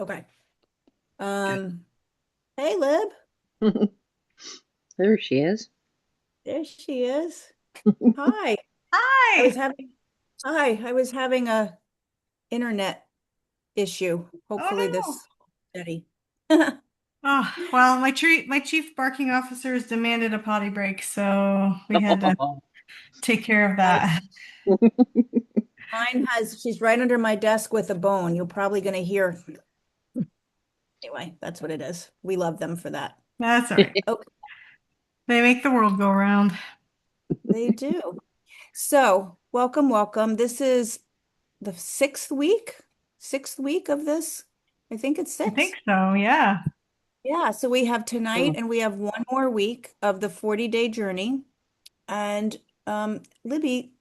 Okay. Um, hey Lib, There she is. there she is. Hi. I was Hi. having I was having a internet issue. Oh Hopefully no. this steady. Oh, well, my chief barking officer has demanded a potty break, so we had to take care of Got it. that. She's right under my desk with a bone. You're probably gonna hear anyway, that's what it is. We love them for that. That's all right. Okay, They make the world go round. they do. So, welcome, welcome. This is the sixth week of this. I think it's I six. think so, yeah. Yeah, so we have tonight Oh, and we have one more week of the 40-day journey. And Libby,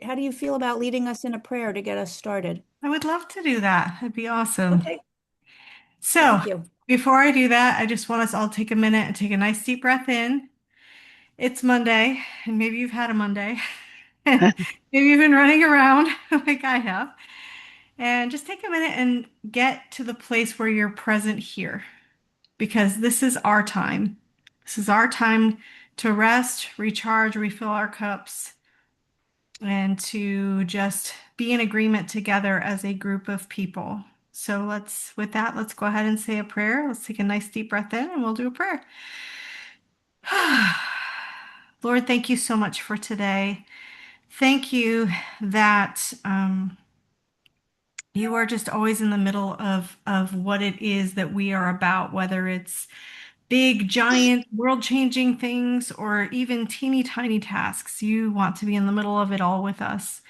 how do you feel about leading us in a prayer to get us started? I would love to do that. That'd be awesome. Okay, So, thank you. before I do that, I just want us all to take a minute and take a nice deep breath in. It's Monday, and maybe you've had a Monday. Maybe you've been running around like I have. And just take a minute and get to the place where you're present here, because this is our time. This is our time to rest, recharge, refill our cups, and to just be in agreement together as a group of people. So with that, let's go ahead and say a prayer. Let's take a nice deep breath in and we'll do a prayer. Lord, thank you so much for today. Thank you that you are just always in the middle of what it is that we are about, whether it's big, giant, world-changing things or even teeny tiny tasks. You want to be in the middle of it all with us.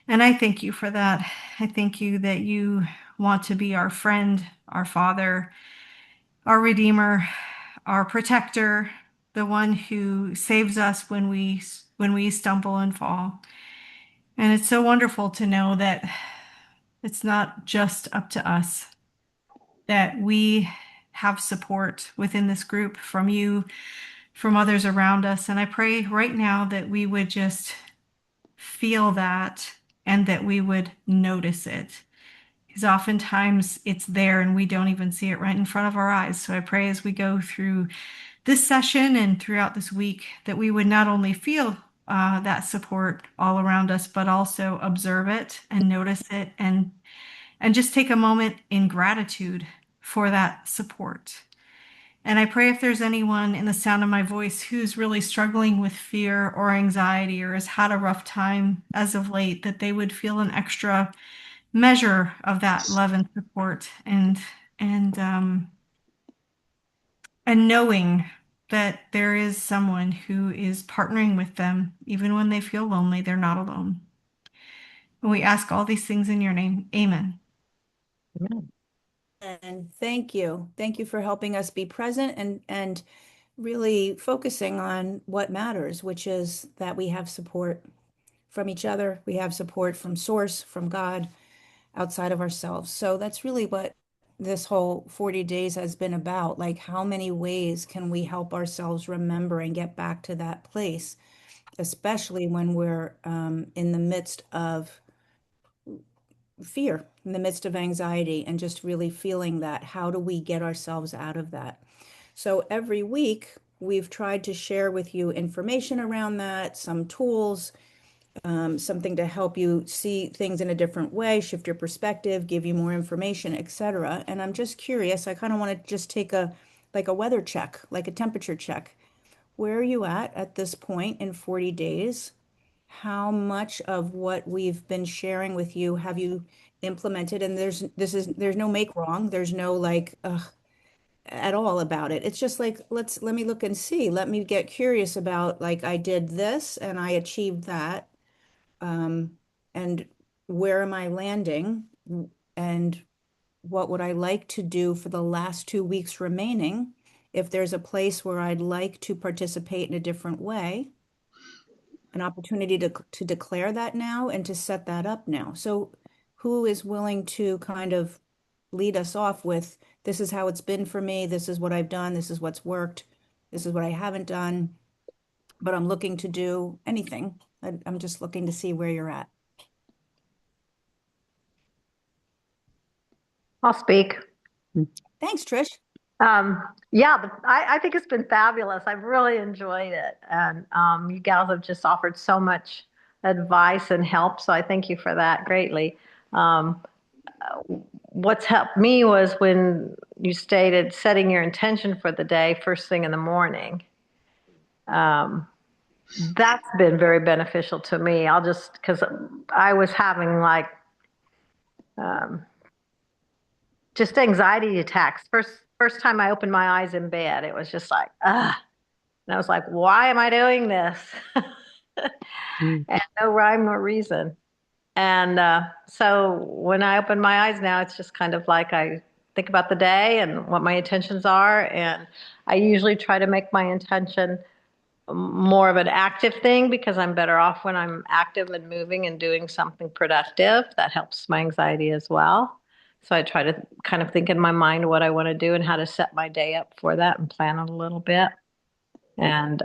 And I thank you for that. I thank you that you want to be our friend, our father, our redeemer, our protector, the one who saves us when we stumble and fall. And it's so wonderful to know that it's not just up to us, that we have support within this group from you, from others around us. And I pray right now that we would just feel that and that we would notice it. Because oftentimes it's there and we don't even see it right in front of our eyes. So I pray as we go through this session and throughout this week that we would not only feel that support all around us, but also observe it and notice it and just take a moment in gratitude for that support. And I pray if there's anyone in the sound of my voice who's really struggling with fear or anxiety or has had a rough time as of late, that they would feel an extra measure of that love and support and um, and knowing that there is someone who is partnering with them, even when they feel lonely, they're not alone. And we ask all these things in your name. Amen. And thank you. Thank you for helping us be present and really focusing on what matters, which is that we have support from each other, we have support from source, from God, outside of ourselves. So that's really what this whole 40 days has been about. Like, how many ways can we help ourselves remember and get back to that place, especially when we're in the midst of fear, in the midst of anxiety, and just really feeling that? How do we get ourselves out of that? So every week, we've tried to share with you information around that, some tools, something to help you see things in a different way, shift your perspective, give you more information, etc. And I'm just curious, I kind of want to just take a like a weather check, like a temperature check. Where are you at this point in 40 days? How much of what we've been sharing with you have you implemented? And there's no make wrong. There's no like at all about it. It's just like let me look and see. Let me get curious about like I did this and I achieved that, and where am I landing? And what would I like to do for the last 2 weeks remaining? If there's a place where I'd like to participate in a different way, an opportunity to declare that now and to set that up now. So who is willing to kind of lead us off with, this is how it's been for me, this is what I've done, this is what's worked, this is what I haven't done, but I'm looking to do anything. I'm just looking to see where you're at. I'll speak. Thanks, Trish. Yeah, I think it's been fabulous. I've really enjoyed it. And you gals have just offered so much advice and help. So I thank you for that greatly. Um, what's helped me was when you stated setting your intention for the day first thing in the morning. Um, that's been very beneficial to me. I'll just, because I was having like um, just anxiety attacks. First time I opened my eyes in bed, it was just like, ah. And I was like, why am I doing this? And no rhyme or reason. And so when I open my eyes now, it's just kind of like I think about the day and what my intentions are. And I usually try to make my intention more of an active thing because I'm better off when I'm active and moving and doing something productive. That helps my anxiety as well. So I try to kind of think in my mind what I want to do and how to set my day up for that and plan it a little bit. And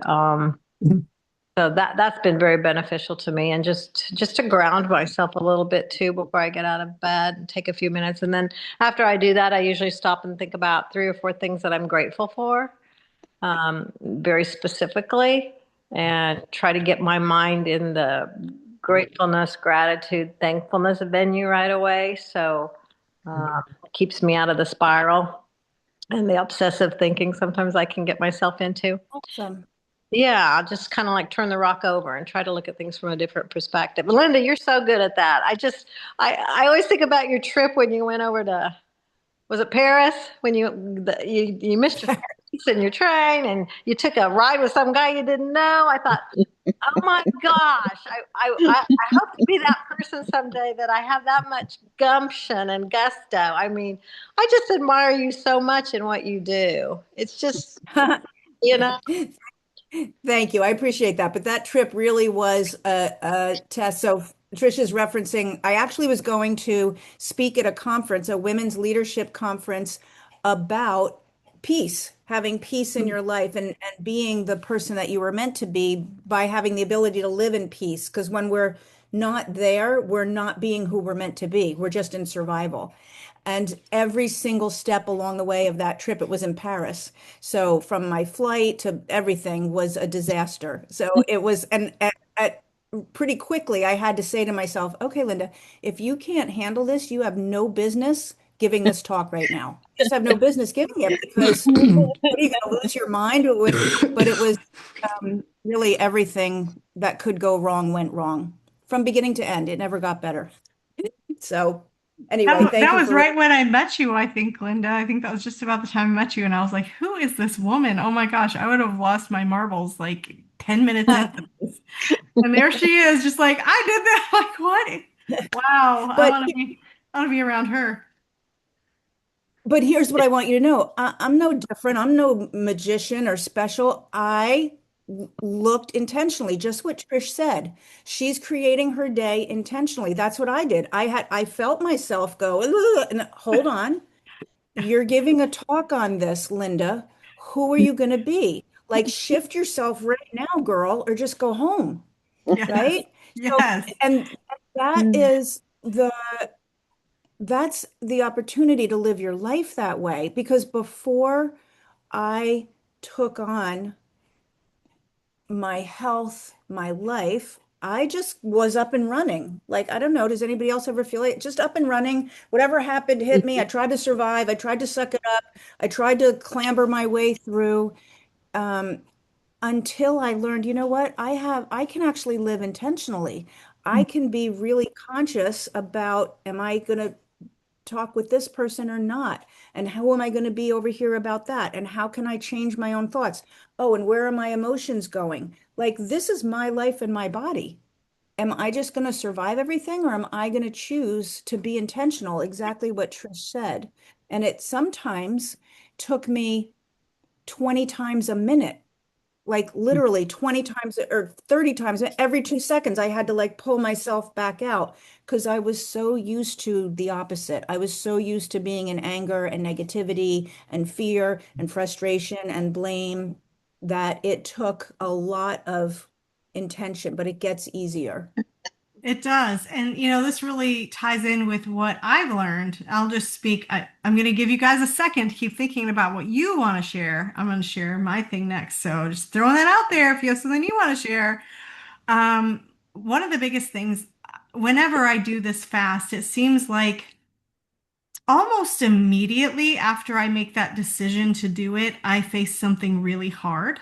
so that's been very beneficial to me, and just to ground myself a little bit too before I get out of bed and take a few minutes. And then after I do that, I usually stop and think about 3 or 4 things that I'm grateful for, very specifically, and try to get my mind in the gratefulness, gratitude, thankfulness venue right away. So it keeps me out of the spiral and the obsessive thinking sometimes I can get myself into. Awesome. Yeah, I'll just kind of like turn the rock over and try to look at things from a different perspective. Linda, you're so good at that. I always think about your trip when you went over to, was it Paris? When you missed your seats in your train and you took a ride with some guy you didn't know. I thought, oh my gosh, I hope to be that person someday that I have that much gumption and gusto. I mean, I just admire you so much in what you do. It's just, you know. Thank you. I appreciate that. But that trip really was a test. So Trisha's referencing, I actually was going to speak at a conference, a women's leadership conference about peace, having peace in your life and being the person that you were meant to be by having the ability to live in peace. Because when we're not there, we're not being who we're meant to be. We're just in survival. And every single step along the way of that trip, it was in Paris. So from my flight to everything was a disaster. So it was, and pretty quickly, I had to say to myself, okay, Linda, if you can't handle this, you have no business giving this talk right now. You just have no business giving it because what are you going to lose your mind with? But it was really everything that could go wrong went wrong from beginning to end. It never got better. So anyway, That thank you was for right when I met you, I think, Linda. I think that was just about the time I met you, and I was like, who is this woman? Oh my gosh, I would have lost my marbles like 10 minutes into this. And there she is, just like, I did that. Like, what? Wow, but I want to be around her. here's what I want you to know. I'm no different. I'm no magician or special. I looked intentionally, just what Trish said. She's creating her day intentionally. That's what I did. I felt myself go, "Ugh," and hold on. You're giving a talk on this, Linda. Who are you going to be? Like, shift yourself right now, girl, or just go home, Yes, right? So, yes. and that is that's the opportunity to live your life that way. Because before I took on my health, my life, I just was up and running. Like, I don't know, does anybody else ever feel it? Just up and running. Whatever happened hit me. I tried to survive. I tried to suck it up. I tried to clamber my way through until I learned, you know what? I can actually live intentionally. I can be really conscious about, am I going to talk with this person or not? And how am I going to be over here about that? And how can I change my own thoughts? Oh, and where are my emotions going? Like, this is my life and my body. Am I just going to survive everything or am I going to choose to be intentional? Exactly what Trish said. And it sometimes took me 20 times a minute, like literally 20 times or 30 times every 2 seconds. I had to like pull myself back out because I was so used to the opposite. I was so used to being in anger and negativity and fear and frustration and blame that it took a lot of intention, but it gets easier. It does. And, this really ties in with what I've learned. I'll just speak. I'm going to give you guys a second to keep thinking about what you want to share. I'm going to share my thing next. So just throwing that out there if you have something you want to share. One of the biggest things, whenever I do this fast, it seems like almost immediately after I make that decision to do it, I face something really hard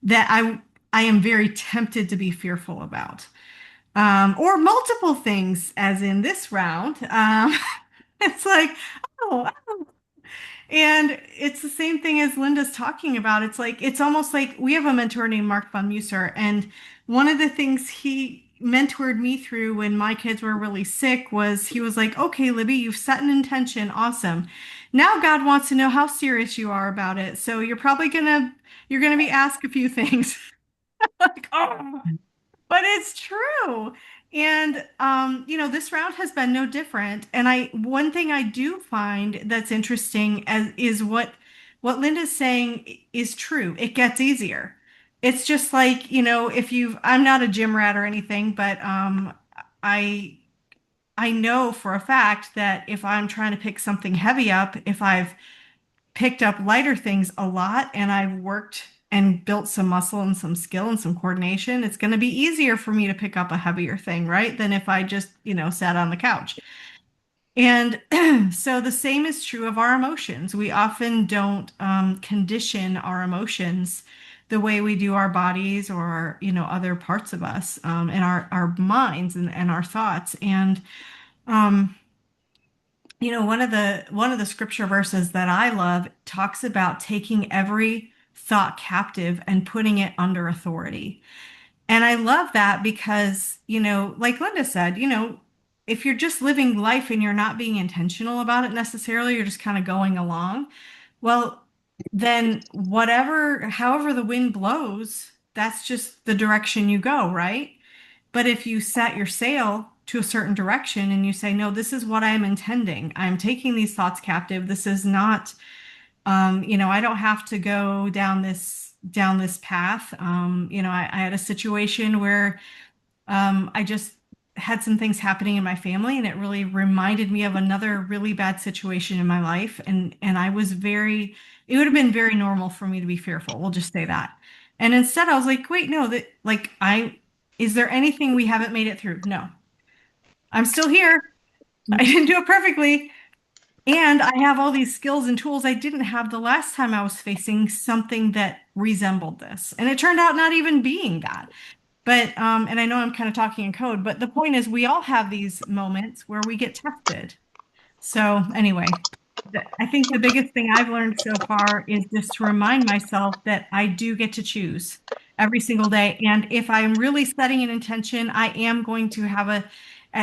that I am very tempted to be fearful about. Or multiple things, as in this round. It's like, oh, and it's the same thing as Linda's talking about. It's like, it's almost like we have a mentor named Mark von Musser. And one of the things he mentored me through when my kids were really sick was he was like, okay, Libby, you've set an intention. Awesome. Now God wants to know how serious you are about it. So you're gonna be asked a few things. Like, oh, but it's true. And this round has been no different. And one thing I do find that's interesting is what Linda's saying is true. It gets easier. It's just like, I'm not a gym rat or anything, but I I know for a fact that if I'm trying to pick something heavy up, if I've picked up lighter things a lot and I've worked and built some muscle and some skill and some coordination, it's going to be easier for me to pick up a heavier thing, right? Than if I just, sat on the couch. And so the same is true of our emotions. We often don't condition our emotions the way we do our bodies or, other parts of us and our minds and our thoughts. And um, one of the scripture verses that I love talks about taking every thought captive and putting it under authority. And I love that because, like Linda said, if you're just living life and you're not being intentional about it necessarily, you're just kind of going along, well, then however the wind blows, that's just the direction you go, right? But if you set your sail to a certain direction and you say, no, this is what I'm intending. I'm taking these thoughts captive. This is not, I don't have to go down this path. I had a situation where I just had some things happening in my family, and it really reminded me of another really bad situation in my life. And it would have been very normal for me to be fearful. We'll just say that. And instead I was like, wait, no, is there anything we haven't made it through? No, I'm still here. I didn't do it perfectly. And I have all these skills and tools I didn't have the last time I was facing something that resembled this. And it turned out not even being that. But, and I know I'm kind of talking in code, but the point is we all have these moments where we get tested. So anyway, I think the biggest thing I've learned so far is just to remind myself that I do get to choose every single day. And if I'm really setting an intention, I am going to have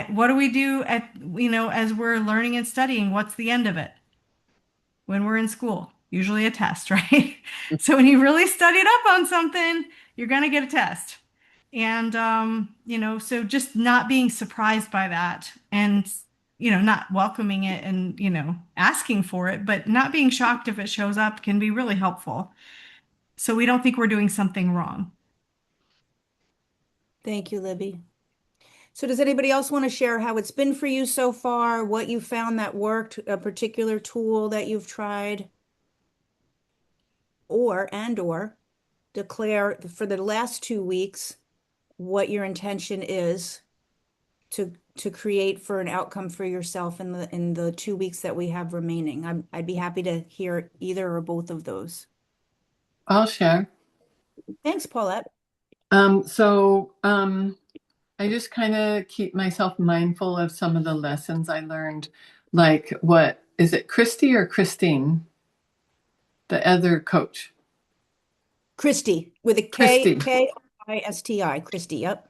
what do we do as we're learning and studying? What's the end of it? When we're in school, usually a test, right? So when you really studied up on something, you're going to get a test. And, so just not being surprised by that and, not welcoming it and, asking for it, but not being shocked if it shows up can be really helpful. So we don't think we're doing something wrong. Thank you, Libby. So does anybody else want to share how it's been for you so far, what you found that worked, a particular tool that you've tried? Or declare for the last 2 weeks what your intention is to create for an outcome for yourself in the 2 weeks that we have remaining. I'd be happy to hear either or both of those. I'll share. Thanks, Paulette. I just kind of keep myself mindful of some of the lessons I learned, like what is it, Christy or Christine? The other coach. Christy with a Christy. K-I-S-T-I. Christy, yep.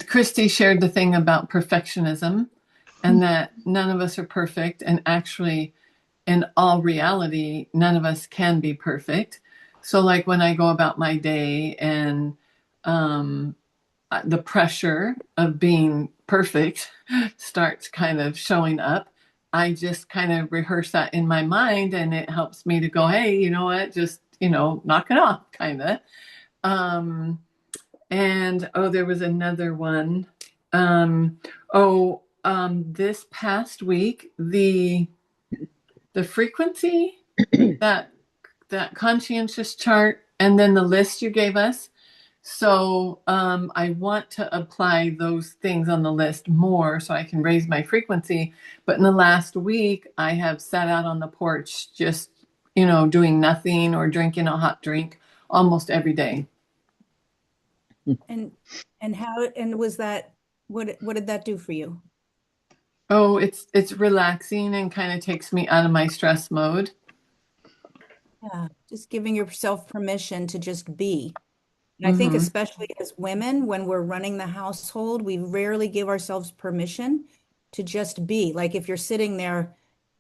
Christy shared the thing about perfectionism and that none of us are perfect. And actually, in all reality, none of us can be perfect. So like when I go about my day and the pressure of being perfect starts kind of showing up, I just kind of rehearse that in my mind, and it helps me to go, hey, you know what, just, knock it off, kind of. And there was another one. Um, this past week, the frequency, that conscientious chart, and then the list you gave us. So I want to apply those things on the list more so I can raise my frequency. But in the last week, I have sat out on the porch just, doing nothing or drinking a hot drink almost every day. And was that, what did that do for you? Oh, it's relaxing and kind of takes me out of my stress mode. Yeah, just giving yourself permission to just be. And I think Mm-hmm. especially as women, when we're running the household, we rarely give ourselves permission to just be. Like if you're sitting there,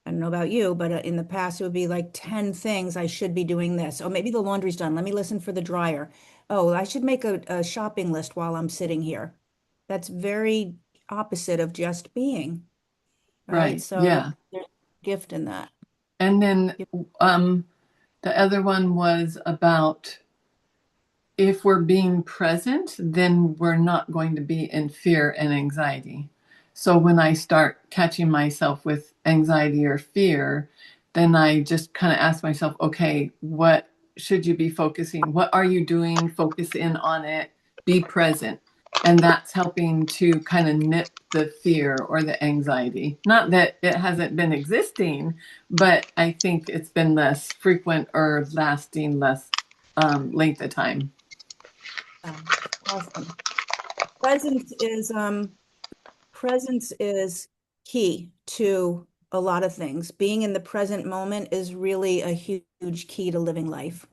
I don't know about you, but in the past it would be like 10 things I should be doing this. Oh, maybe the laundry's done. Let me listen for the dryer. Oh, I should make a shopping list while I'm sitting here. That's very opposite of just being, right? Right. So Yeah. there's a gift in that. And then um, the other one was about if we're being present, then we're not going to be in fear and anxiety. So when I start catching myself with anxiety or fear, then I just kind of ask myself, okay, what should you be focusing? What are you doing? Focus in on it, be present. And that's helping to kind of nip the fear or the anxiety. Not that it hasn't been existing, but I think it's been less frequent or lasting less length of time. Awesome. Presence is presence is key to a lot of things. Being in the present moment is really a huge key to living life.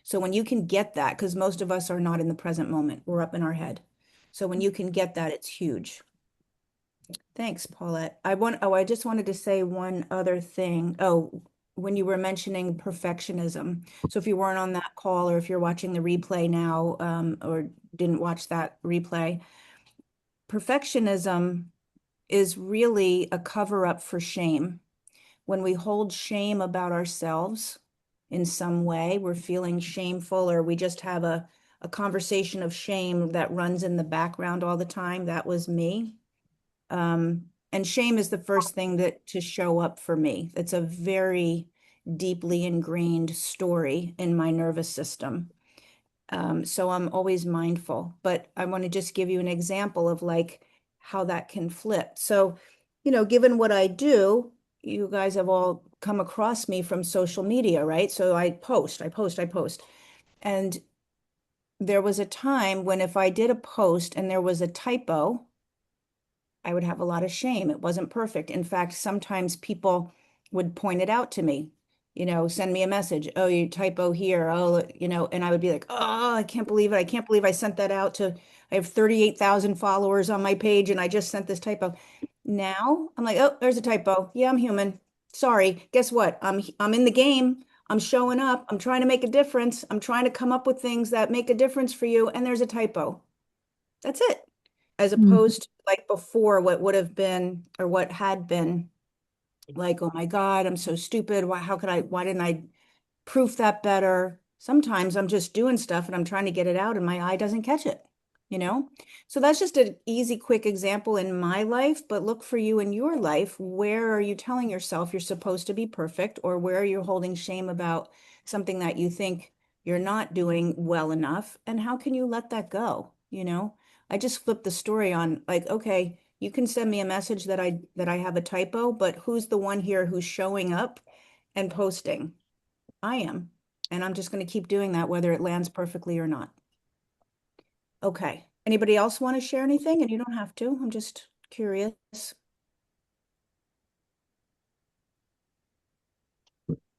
So when you can get that, because most of us are not in the present moment, we're up in our head. So when you can get that, it's huge. Thanks, Paulette. I just wanted to say one other thing. Oh, when you were mentioning perfectionism. So if you weren't on that call or if you're watching the replay now, or didn't watch that replay, perfectionism is really a cover up for shame. When we hold shame about ourselves in some way, we're feeling shameful, or we just have a conversation of shame that runs in the background all the time. That was me. And shame is the first thing to show up for me. It's a very deeply ingrained story in my nervous system. So I'm always mindful, but I want to just give you an example of like how that can flip. So, given what I do, you guys have all come across me from social media, right? So I post, I post, I post. And there was a time when if I did a post and there was a typo, I would have a lot of shame. It wasn't perfect. In fact, sometimes people would point it out to me, send me a message. Oh, you typo here. Oh, and I would be like, oh, I can't believe it. I can't believe I sent that out I have 38,000 followers on my page and I just sent this typo. Now I'm like, oh, there's a typo. Yeah, I'm human. Sorry. Guess what? I'm in the game. I'm showing up. I'm trying to make a difference. I'm trying to come up with things that make a difference for you. And there's a typo. That's it. As opposed to like before, what would have been or what had been like, oh my God, I'm so stupid. Why didn't I proof that better? Sometimes I'm just doing stuff and I'm trying to get it out and my eye doesn't catch it, you know? So that's just an easy, quick example in my life, but look for you in your life. Where are you telling yourself you're supposed to be perfect, or where you're holding shame about something that you think you're not doing well enough? And how can you let that go? I just flipped the story on like, okay, you can send me a message that I have a typo, but who's the one here who's showing up and posting? I am. And I'm just going to keep doing that, whether it lands perfectly or not. Okay. Anybody else want to share anything? And you don't have to. I'm just curious.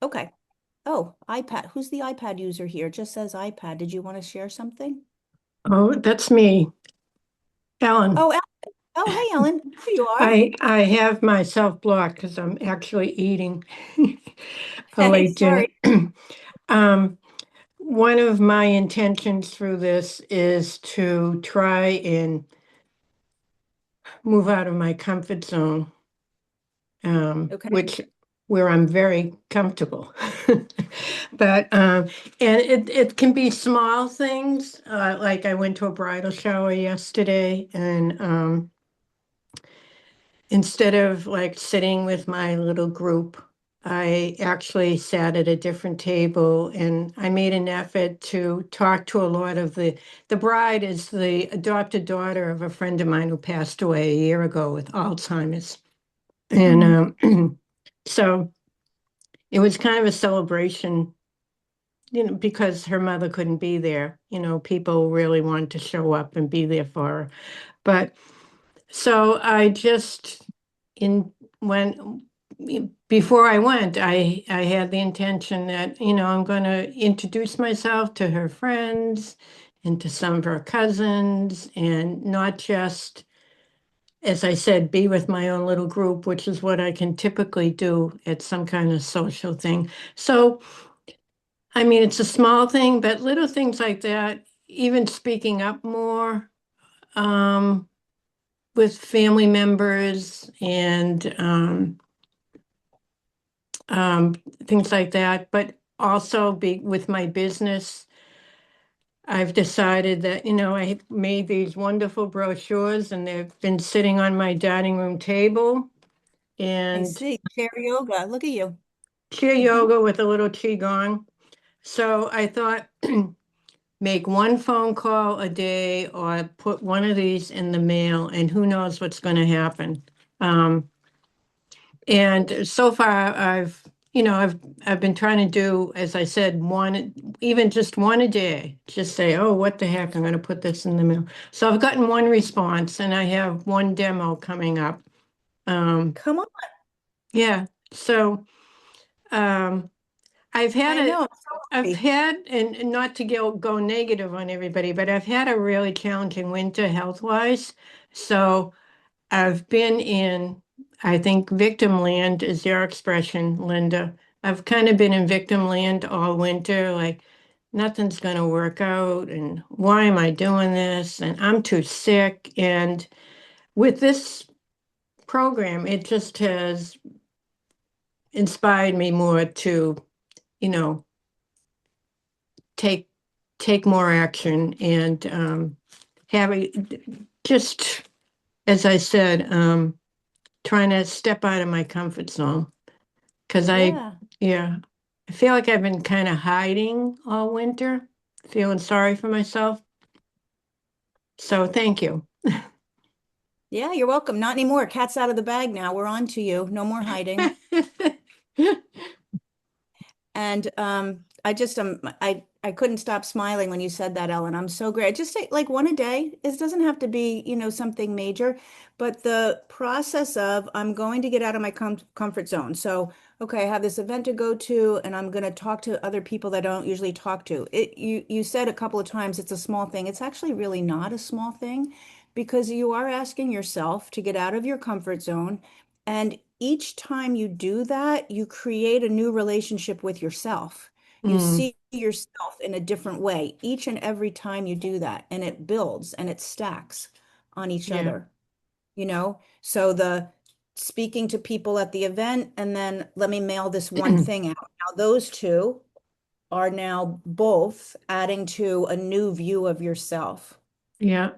Okay. Oh, iPad. Who's the iPad user here? It just says iPad. Did you want to share something? Oh, that's me, Ellen. Oh, oh, hey, Ellen. Here you are. I have myself blocked because I'm actually eating a Hey, late dinner. sorry. One of my intentions through this is to try and move out of my comfort zone, Okay. which where I'm very comfortable. But and it can be small things, like I went to a bridal shower yesterday, and instead of like sitting with my little group, I actually sat at a different table and I made an effort to talk to a lot of the bride is the adopted daughter of a friend of mine who passed away a year ago with Alzheimer's. And so it was kind of a celebration, because her mother couldn't be there. People really wanted to show up and be there for her. But so I just in when before I went, I had the intention that, I'm going to introduce myself to her friends and to some of her cousins, and not just, as I said, be with my own little group, which is what I can typically do at some kind of social thing. So, I mean, it's a small thing, but little things like that, even speaking up more, with family members and things like that, but also be with my business. I've decided that, I made these wonderful brochures and they've been sitting on my dining room table, I and see. Chair yoga. Look at you. chair yoga with a little qigong. So I thought, make one phone call a day or put one of these in the mail, and who knows what's going to happen. Um, And so far, I've been trying to do, as I said, even just one a day. Just say, oh, what the heck? I'm going to put this in the mail. So I've gotten one response, and I have one demo coming up. Come on. Yeah. So um, I've had I a, know. I'm so I've happy. had, and not to go negative on everybody, but I've had a really challenging winter health-wise. So I've been in, I think, victim land is your expression, Linda. I've kind of been in victim land all winter, like nothing's going to work out. And why am I doing this? And I'm too sick. And with this program, it just has inspired me more to, you know, take take more action and have just, as I said, trying to step out of my comfort zone. Because Yeah. yeah, I feel like I've been kind of hiding all winter, feeling sorry for myself. So thank you. Yeah, you're welcome. Not anymore. Cat's out of the bag now. We're on to you. No more hiding. And I just I couldn't stop smiling when you said that, Ellen. I'm so great. Just say like one a day. It doesn't have to be, something major, but the process of I'm going to get out of my comfort zone. So, okay, I have this event to go to, and I'm going to talk to other people that I don't usually talk to. You said a couple of times it's a small thing. It's actually really not a small thing because you are asking yourself to get out of your comfort zone. And each time you do that, you create a new relationship with yourself. You Mm, see yourself in a different way each and every time you do that, and it builds and it stacks on each yeah. other, you know? So the speaking to people at the event and then let me mail this one thing out. Now, those two are now both adding to a new view of yourself. Yeah.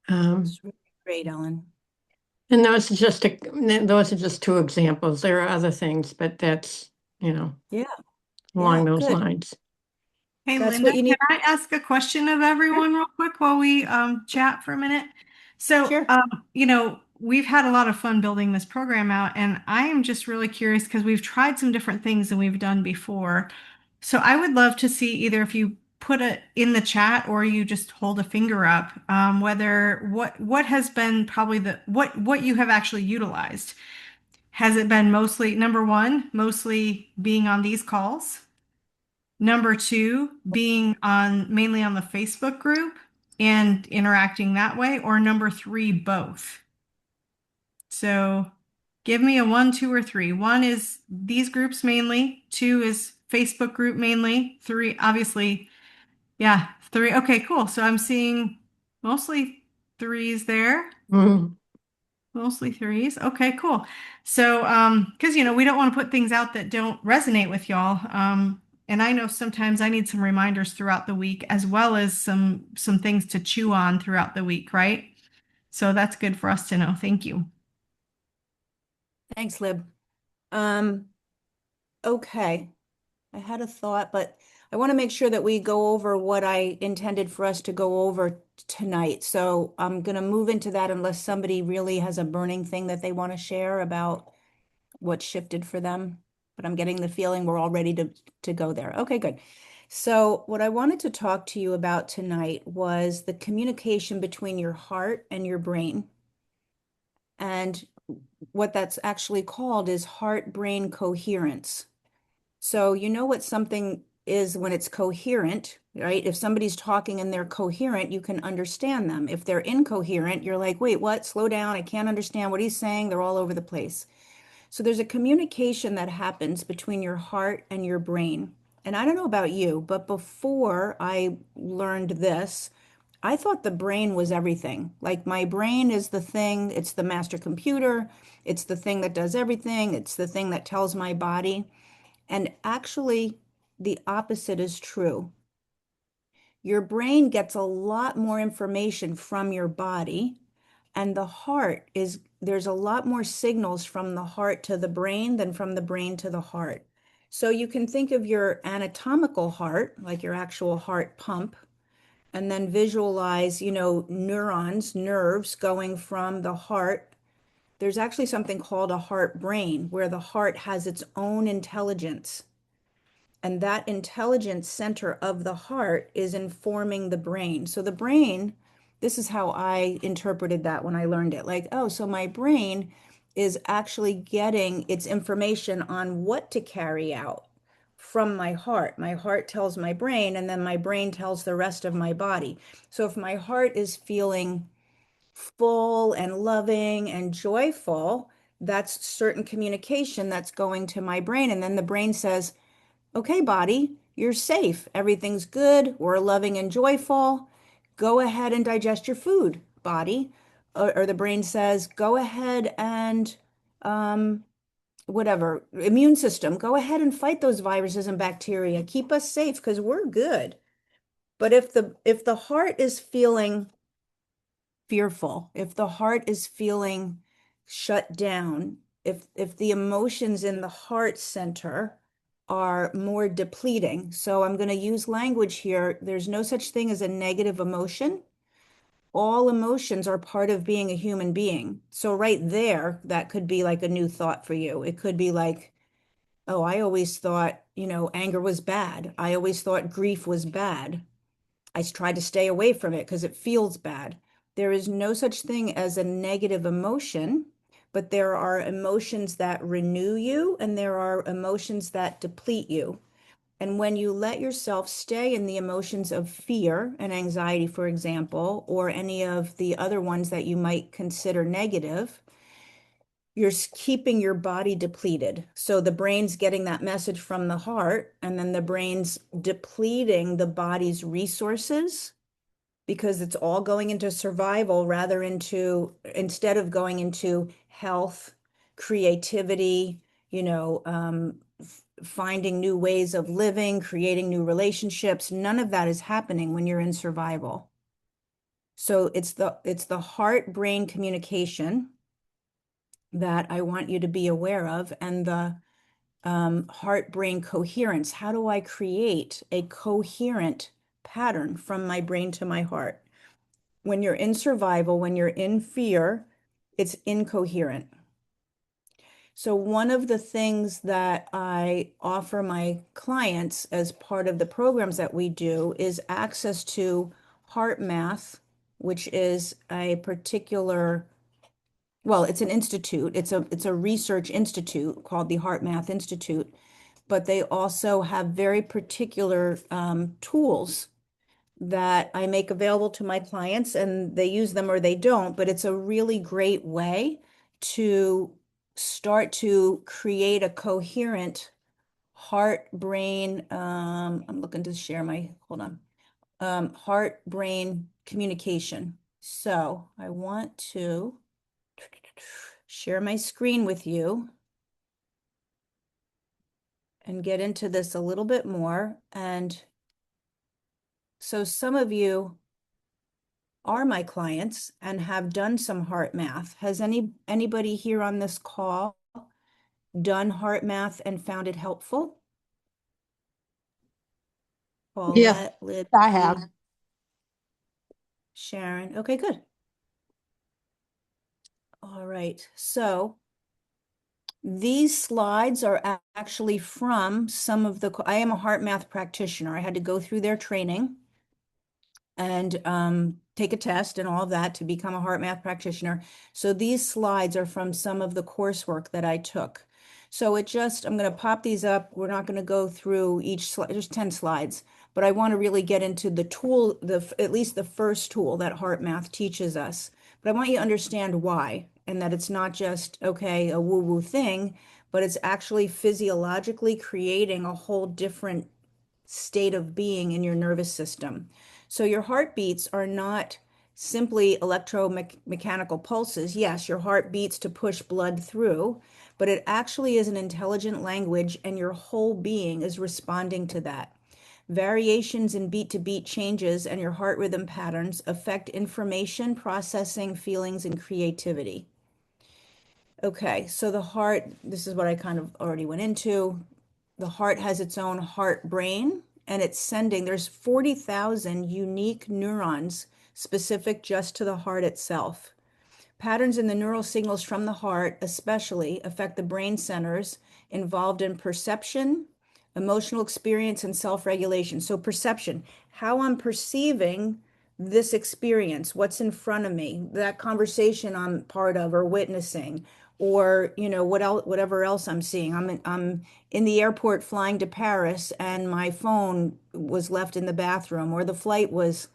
Um, It's really great, Ellen. and those are just two examples. There are other things, but that's, you know, Yeah, along yeah, those good. lines. Hey, That's Linda, what you need. can I ask a question of everyone real quick while we chat for a minute? So, Sure. we've had a lot of fun building this program out, and I am just really curious because we've tried some different things than we've done before. So, I would love to see either if you put it in the chat or you just hold a finger up, whether what has been probably what you have actually utilized. Has it been mostly number one, mostly being on these calls? Number two, being on mainly on the Facebook group and interacting that way, or number three, both. So give me a one, two, or three. One is these groups mainly, two is Facebook group mainly, three, obviously, yeah, three. Okay, cool. So I'm seeing mostly threes there. Mm, Mostly threes. Okay, cool. So, because we don't want to put things out that don't resonate with y'all. And I know sometimes I need some reminders throughout the week as well as some things to chew on throughout the week, right? So that's good for us to know. Thank you. Thanks, Lib. Um, okay. I had a thought, but I want to make sure that we go over what I intended for us to go over tonight. So I'm going to move into that unless somebody really has a burning thing that they want to share about what shifted for them. But I'm getting the feeling we're all ready to go there. Okay, good. So what I wanted to talk to you about tonight was the communication between your heart and your brain. And what that's actually called is heart-brain coherence. So you know what something is when it's coherent, right? If somebody's talking and they're coherent, you can understand them. If they're incoherent, you're like, wait, what? Slow down. I can't understand what he's saying. They're all over the place. So there's a communication that happens between your heart and your brain. And I don't know about you, but before I learned this, I thought the brain was everything. Like my brain is the thing, it's the master computer, it's the thing that does everything, it's the thing that tells my body. And actually, the opposite is true. Your brain gets a lot more information from your body, and the heart is, there's a lot more signals from the heart to the brain than from the brain to the heart. So you can think of your anatomical heart, like your actual heart pump, and then visualize, neurons, nerves going from the heart. There's actually something called a heart brain, where the heart has its own intelligence. And that intelligence center of the heart is informing the brain. So the brain, this is how I interpreted that when I learned it. Like, oh, so my brain is actually getting its information on what to carry out from my heart. My heart tells my brain, and then my brain tells the rest of my body. So if my heart is feeling full and loving and joyful, that's certain communication that's going to my brain. And then the brain says, okay, body, you're safe. Everything's good. We're loving and joyful. Go ahead and digest your food, body. Or the brain says, go ahead and whatever, immune system, go ahead and fight those viruses and bacteria. Keep us safe because we're good. But if the heart is feeling fearful, if the heart is feeling shut down, if the emotions in the heart center are more depleting. So I'm going to use language here. There's no such thing as a negative emotion. All emotions are part of being a human being. So right there, that could be like a new thought for you. It could be like, oh, I always thought, anger was bad. I always thought grief was bad. I tried to stay away from it because it feels bad. There is no such thing as a negative emotion, but there are emotions that renew you and there are emotions that deplete you. And when you let yourself stay in the emotions of fear and anxiety, for example, or any of the other ones that you might consider negative, you're keeping your body depleted. So the brain's getting that message from the heart, and then the brain's depleting the body's resources because it's all going into survival instead of going into health, creativity, finding new ways of living, creating new relationships. None of that is happening when you're in survival. So it's the heart-brain communication that I want you to be aware of, and the heart-brain coherence. How do I create a coherent pattern from my brain to my heart? When you're in survival, when you're in fear, it's incoherent. So one of the things that I offer my clients as part of the programs that we do is access to HeartMath, which is a particular, well, it's an institute. It's a research institute called the HeartMath Institute, but they also have very particular tools that I make available to my clients, and they use them or they don't, but it's a really great way to start to create a coherent heart brain. I'm looking to share hold on, heart brain communication. So I want to share my screen with you and get into this a little bit more. And so some of you are my clients and have done some HeartMath. Has anybody here on this call done heart math and found it helpful? Yes, Paulette, Libby, I have. Sharon. Okay, good. All right. So these slides are actually from some of the, I am a heart math practitioner. I had to go through their training and take a test and all of that to become a heart math practitioner. So these slides are from some of the coursework that I took. So I'm going to pop these up. We're not going to go through each slide, there's 10 slides, but I want to really get into the tool, at least the first tool that heart math teaches us. But I want you to understand why, and that it's not just, okay, a woo-woo thing, but it's actually physiologically creating a whole different state of being in your nervous system. So your heartbeats are not simply electromechanical pulses. Yes, your heart beats to push blood through, but it actually is an intelligent language, and your whole being is responding to that. Variations in beat to beat changes and your heart rhythm patterns affect information processing, feelings, and creativity. Okay, so the heart, this is what I kind of already went into. The heart has its own heart brain, and it's sending, there's 40,000 unique neurons specific just to the heart itself. Patterns in the neural signals from the heart especially affect the brain centers involved in perception, emotional experience, and self-regulation. So perception, how I'm perceiving this experience, what's in front of me, that conversation I'm part of or witnessing, or what else, whatever else I'm seeing. I'm in the airport flying to Paris, and my phone was left in the bathroom, or the flight was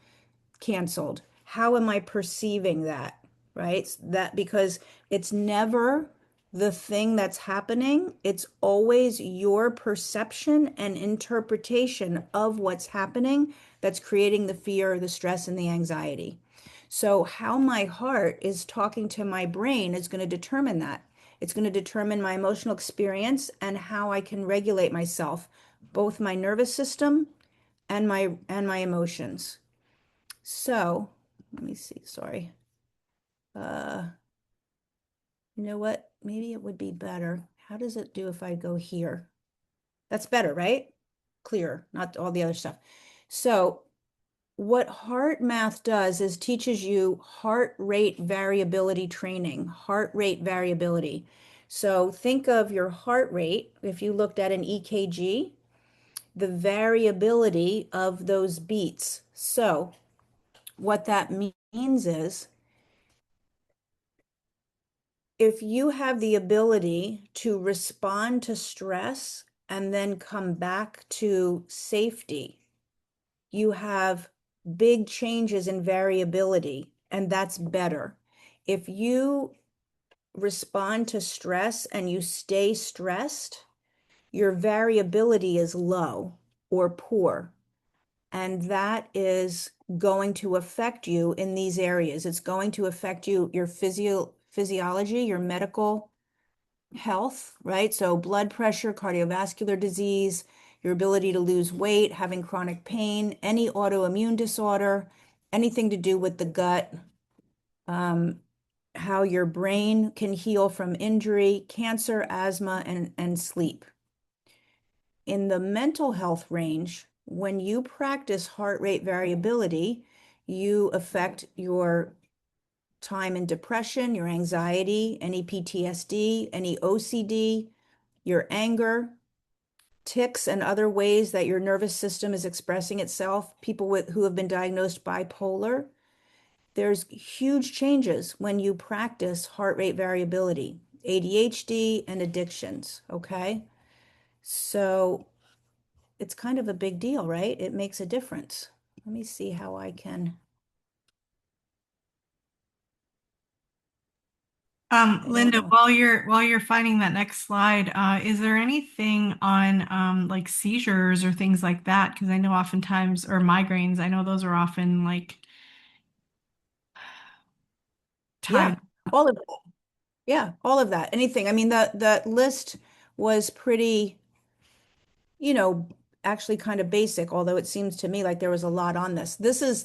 canceled. How am I perceiving that? Right? That because it's never the thing that's happening, it's always your perception and interpretation of what's happening that's creating the fear, the stress, and the anxiety. So, how my heart is talking to my brain is going to determine that. It's going to determine my emotional experience and how I can regulate myself, both my nervous system and my emotions. So, let me see, sorry. Uh, you know what? Maybe it would be better. How does it do if I go here? That's better, right? Clear, not all the other stuff. So, what heart math does is teaches you heart rate variability training, heart rate variability. So, think of your heart rate. If you looked at an EKG, the variability of those beats. So, what that means is if you have the ability to respond to stress and then come back to safety, you have big changes in variability, and that's better. If you respond to stress and you stay stressed, your variability is low or poor. And that is going to affect you in these areas. It's going to affect you, your physiology, your medical health, right? So blood pressure, cardiovascular disease, your ability to lose weight, having chronic pain, any autoimmune disorder, anything to do with the gut, how your brain can heal from injury, cancer, asthma, and sleep. In the mental health range, when you practice heart rate variability, you affect your time in depression, your anxiety, any PTSD, any OCD, your anger, tics, and other ways that your nervous system is expressing itself. People who have been diagnosed bipolar, there's huge changes when you practice heart rate variability, ADHD, and addictions. Okay. So it's kind of a big deal, right? It makes a difference. Let me see how I can. Linda, know. while you're finding that next slide, is there anything on like seizures or things like that? Because I know oftentimes, or migraines, I know those are often like Yeah, tied. all of that. Yeah, all of that. Anything. I mean, the list was pretty, you know, actually kind of basic, although it seems to me like there was a lot on this. This was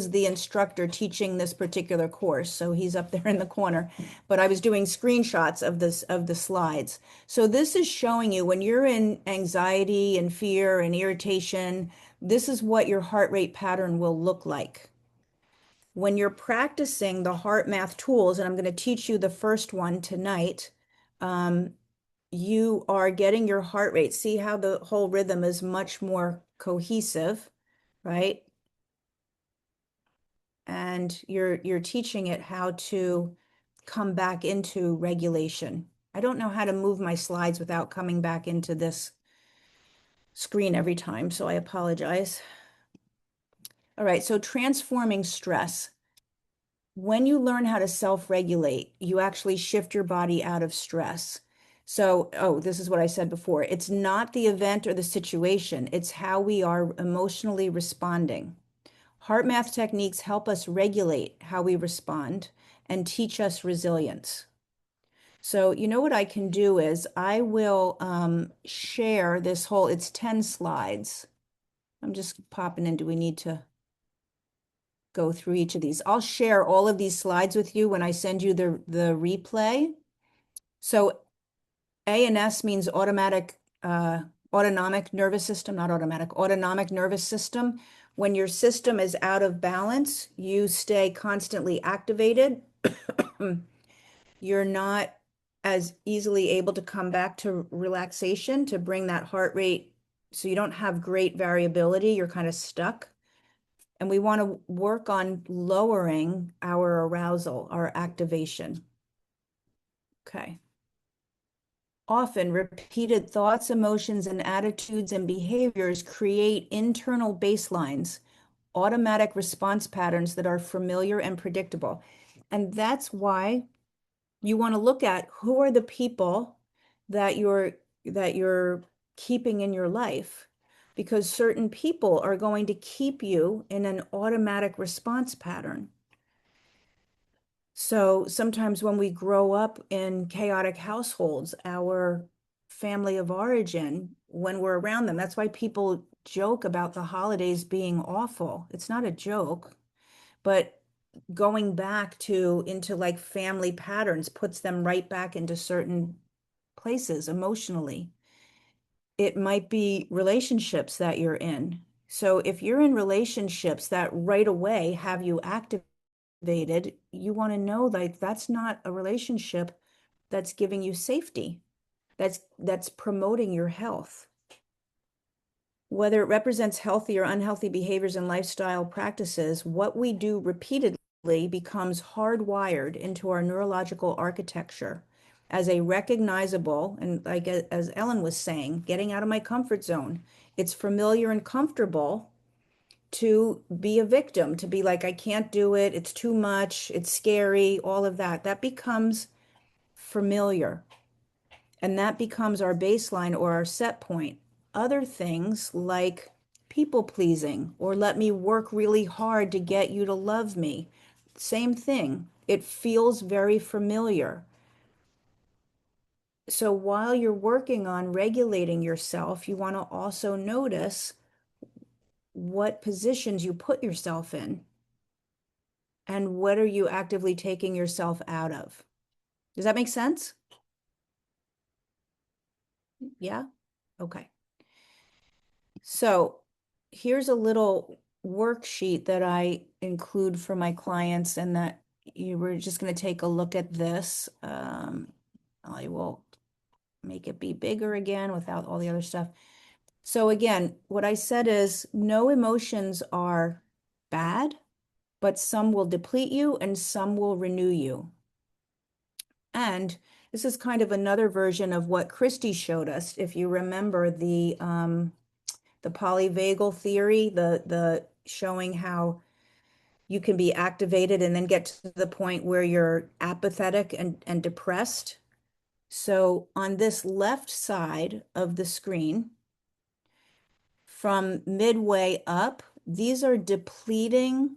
the instructor teaching this particular course, so he's up there in the corner. But I was doing screenshots of the slides. So this is showing you when you're in anxiety and fear and irritation, this is what your heart rate pattern will look like. When you're practicing the HeartMath tools, and I'm going to teach you the first one tonight, you are getting your heart rate. See how the whole rhythm is much more cohesive, right? And you're teaching it how to come back into regulation. I don't know how to move my slides without coming back into this screen every time, so I apologize. All right, so transforming stress. When you learn how to self-regulate, you actually shift your body out of stress. So, oh, this is what I said before. It's not the event or the situation, it's how we are emotionally responding. HeartMath techniques help us regulate how we respond and teach us resilience. So, you know what I can do is I will share this whole, it's 10 slides. I'm just popping in. Do we need to go through each of these? I'll share all of these slides with you when I send you the replay. So ANS means autonomic nervous system, not automatic, autonomic nervous system. When your system is out of balance, you stay constantly activated. You're not as easily able to come back to relaxation to bring that heart rate. So you don't have great variability. You're kind of stuck. And we want to work on lowering our arousal, our activation. Okay. Often repeated thoughts, emotions, and attitudes and behaviors create internal baselines, automatic response patterns that are familiar and predictable. And that's why you want to look at who are the people that you're keeping in your life, because certain people are going to keep you in an automatic response pattern. So sometimes when we grow up in chaotic households, our family of origin, when we're around them, that's why people joke about the holidays being awful. It's not a joke, but going back into like family patterns puts them right back into certain places emotionally. It might be relationships that you're in. So if you're in relationships that right away have you activated, you want to know like that's not a relationship that's giving you safety. That's promoting your health. Whether it represents healthy or unhealthy behaviors and lifestyle practices, what we do repeatedly becomes hardwired into our neurological architecture as a recognizable, and like as Ellen was saying, getting out of my comfort zone. It's familiar and comfortable to be a victim, to be like, I can't do it, it's too much, it's scary, all of that. That becomes familiar. And that becomes our baseline or our set point. Other things like people pleasing or let me work really hard to get you to love me. Same thing. It feels very familiar. So while you're working on regulating yourself, you want to also notice what positions you put yourself in and what are you actively taking yourself out of. Does that make sense? Yeah? Okay. So here's a little worksheet that I include for my clients and that you were just going to take a look at this. I will make it be bigger again without all the other stuff. So again, what I said is no emotions are bad, but some will deplete you and some will renew you. And this is kind of another version of what Christy showed us. If you remember the polyvagal theory, the showing how you can be activated and then get to the point where you're apathetic and depressed. So on this left side of the screen, from midway up, these are depleting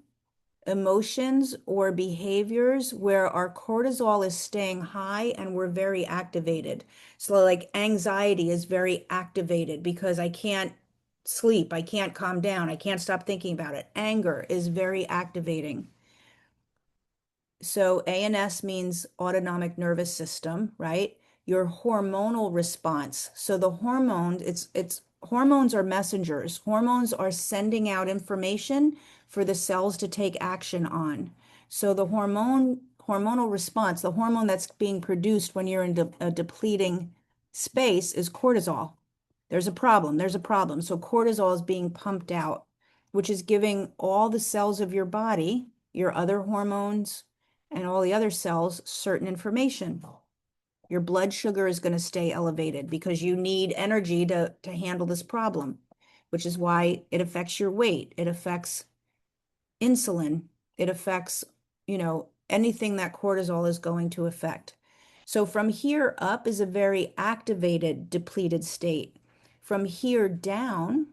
emotions or behaviors where our cortisol is staying high and we're very activated. So like anxiety is very activated because I can't sleep. I can't calm down. I can't stop thinking about it. Anger is very activating. So ANS means autonomic nervous system, right? Your hormonal response. So the hormone, it's hormones are messengers. Hormones are sending out information for the cells to take action on. So the hormonal response, the hormone that's being produced when you're in a depleting space is cortisol. There's a problem. There's a problem. So cortisol is being pumped out, which is giving all the cells of your body, your other hormones, and all the other cells certain information. Your blood sugar is going to stay elevated because you need energy to handle this problem, which is why it affects your weight. It affects insulin. It affects, anything that cortisol is going to affect. So from here up is a very activated, depleted state. From here down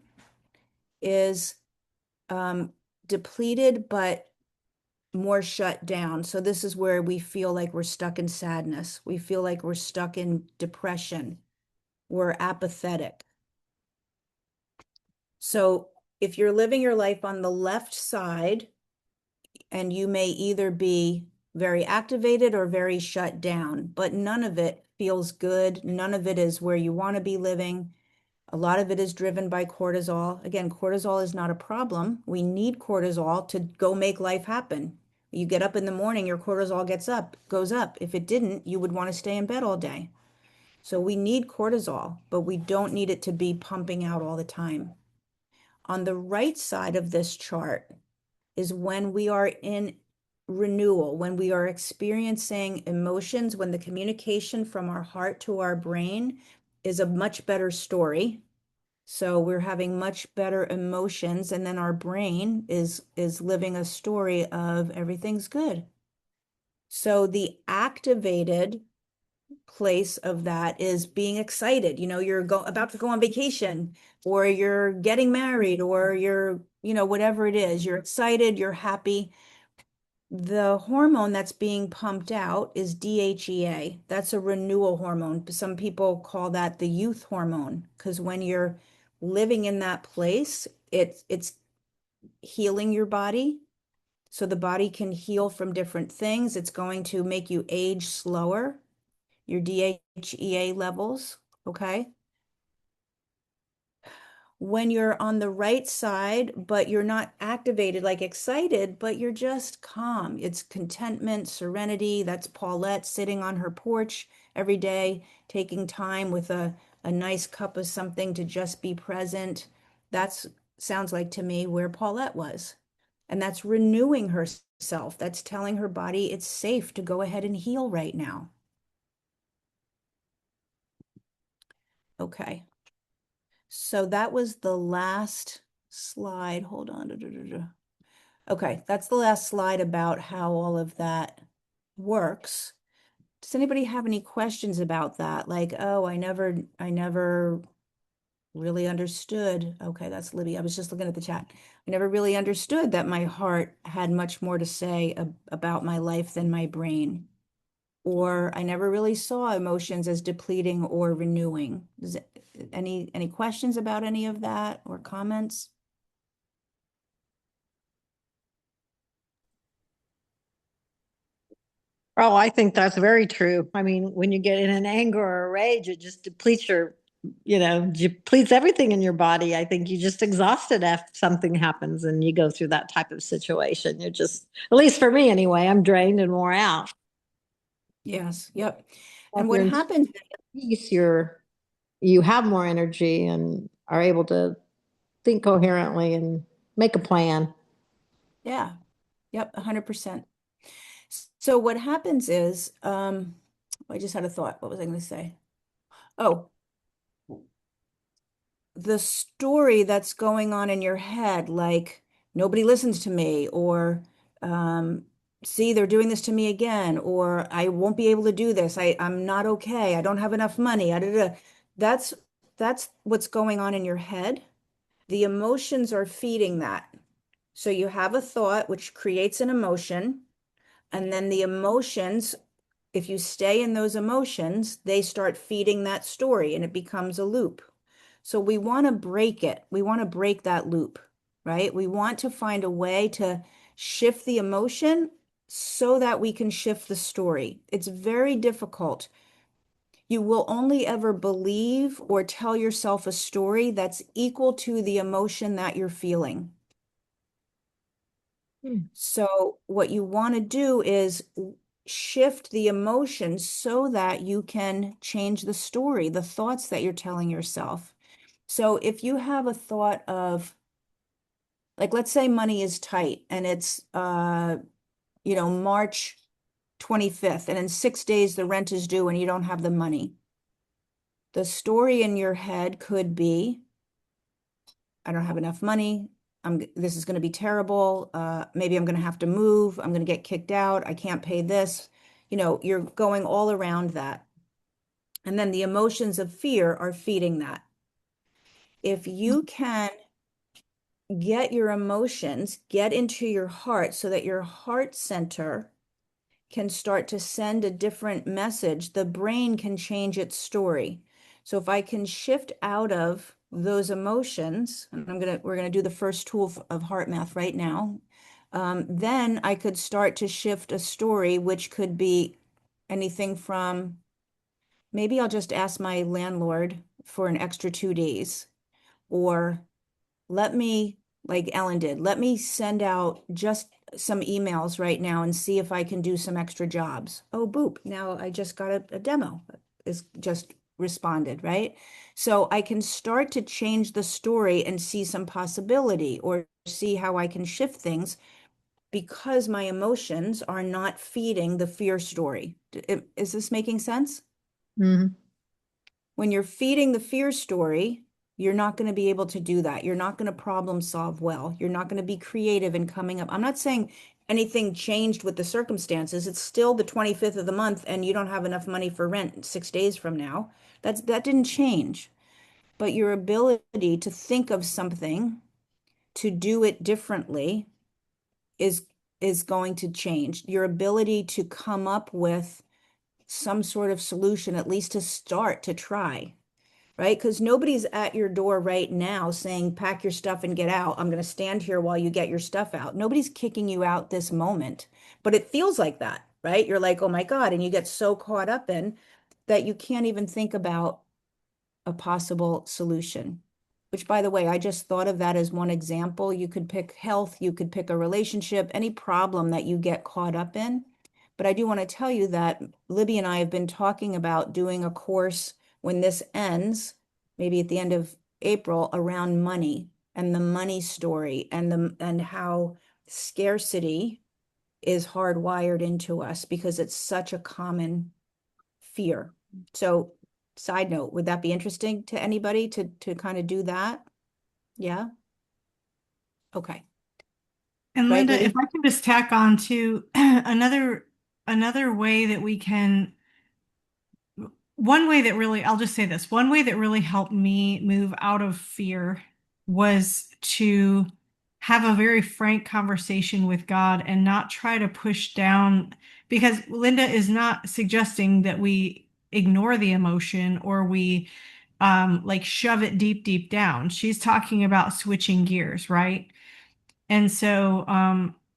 is depleted, but more shut down. So this is where we feel like we're stuck in sadness. We feel like we're stuck in depression. We're apathetic. So if you're living your life on the left side, and you may either be very activated or very shut down, but none of it feels good. None of it is where you want to be living. A lot of it is driven by cortisol. Again, cortisol is not a problem. We need cortisol to go make life happen. You get up in the morning, your cortisol goes up. If it didn't, you would want to stay in bed all day. So we need cortisol, but we don't need it to be pumping out all the time. On the right side of this chart is when we are in renewal, when we are experiencing emotions, when the communication from our heart to our brain is a much better story. So we're having much better emotions, and then our brain is living a story of everything's good. So the activated place of that is being excited. You're about to go on vacation, or you're getting married, or you're, whatever it is, you're excited, you're happy. The hormone that's being pumped out is DHEA. That's a renewal hormone. Some people call that the youth hormone, because when you're living in that place, it's healing your body. So the body can heal from different things. It's going to make you age slower, your DHEA levels, okay? When you're on the right side, but you're not activated, like excited, but you're just calm. It's contentment, serenity. That's Paulette sitting on her porch every day, taking time with a nice cup of something to just be present. That's sounds like to me where Paulette was. And that's renewing herself. That's telling her body it's safe to go ahead and heal right now. Okay. So that was the last slide. Hold on. Okay, that's the last slide about how all of that works. Does anybody have any questions about that? Like, oh, I never really understood. Okay, that's Libby. I was just looking at the chat. I never really understood that my heart had much more to say about my life than my brain. Or I never really saw emotions as depleting or renewing. Any questions about any of that or comments? Oh, I think that's very true. I mean, when you get in an anger or a rage, it just depletes depletes everything in your body. I think you just exhausted if something happens and you go through that type of situation. You're just, at least for me anyway, I'm drained and wore out. Yes, yep. If And what you're in happens, peace, you have more energy and are able to think coherently and make a plan. yeah, yep, 100%. So what happens is, I just had a thought. What was I going to say? Oh, the story that's going on in your head, like nobody listens to me, or see, they're doing this to me again, or I won't be able to do this. I'm not okay. I don't have enough money. That's what's going on in your head. The emotions are feeding that. So you have a thought which creates an emotion, and then the emotions, if you stay in those emotions, they start feeding that story and it becomes a loop. So we want to break it. We want to break that loop, right? We want to find a way to shift the emotion so that we can shift the story. It's very difficult. You will only ever believe or tell yourself a story that's equal to the emotion that you're feeling. So what you want to do is shift the emotion so that you can change the story, the thoughts that you're telling yourself. So if you have a thought of, like, let's say money is tight and it's March 25th, and in 6 days the rent is due and you don't have the money. The story in your head could be, I don't have enough money. This is going to be terrible. Maybe I'm going to have to move. I'm going to get kicked out. I can't pay this. You're going all around that. And then the emotions of fear are feeding that. If you can get your emotions, get into your heart so that your heart center can start to send a different message, the brain can change its story. So if I can shift out of those emotions, and we're gonna do the first tool of HeartMath right now, then I could start to shift a story, which could be anything from, maybe I'll just ask my landlord for an extra 2 days, or let me, like Ellen did, let me send out just some emails right now and see if I can do some extra jobs. Oh, boop, now I just got a demo is just responded, right? So I can start to change the story and see some possibility or see how I can shift things because my emotions are not feeding the fear story. Is this making sense? Mhm. When you're feeding the fear story, you're not going to be able to do that. You're not going to problem solve well. You're not going to be creative in coming up. I'm not saying anything changed with the circumstances. It's still the 25th of the month and you don't have enough money for rent 6 days from now. That didn't change. But your ability to think of something to do it differently is is going to change. Your ability to come up with some sort of solution, at least to start to try, right? Because nobody's at your door right now saying, pack your stuff and get out. I'm going to stand here while you get your stuff out. Nobody's kicking you out this moment, but it feels like that, right? You're like, oh my God. And you get so caught up in that you can't even think about a possible solution. Which, by the way, I just thought of that as one example. You could pick health, you could pick a relationship, any problem that you get caught up in. But I do want to tell you that Libby and I have been talking about doing a course when this ends, maybe at the end of April, around money and the money story and how scarcity is hardwired into us because it's such a common fear. So, side note, would that be interesting to anybody to kind of do that? Yeah. Okay. And Right, Linda, Libby? if I can just tack on to another way that we can, one way that really, I'll just say this, one way that really helped me move out of fear was to have a very frank conversation with God and not try to push down, because Linda is not suggesting that we ignore the emotion or we like shove it deep, deep down. She's talking about switching gears, right? And so,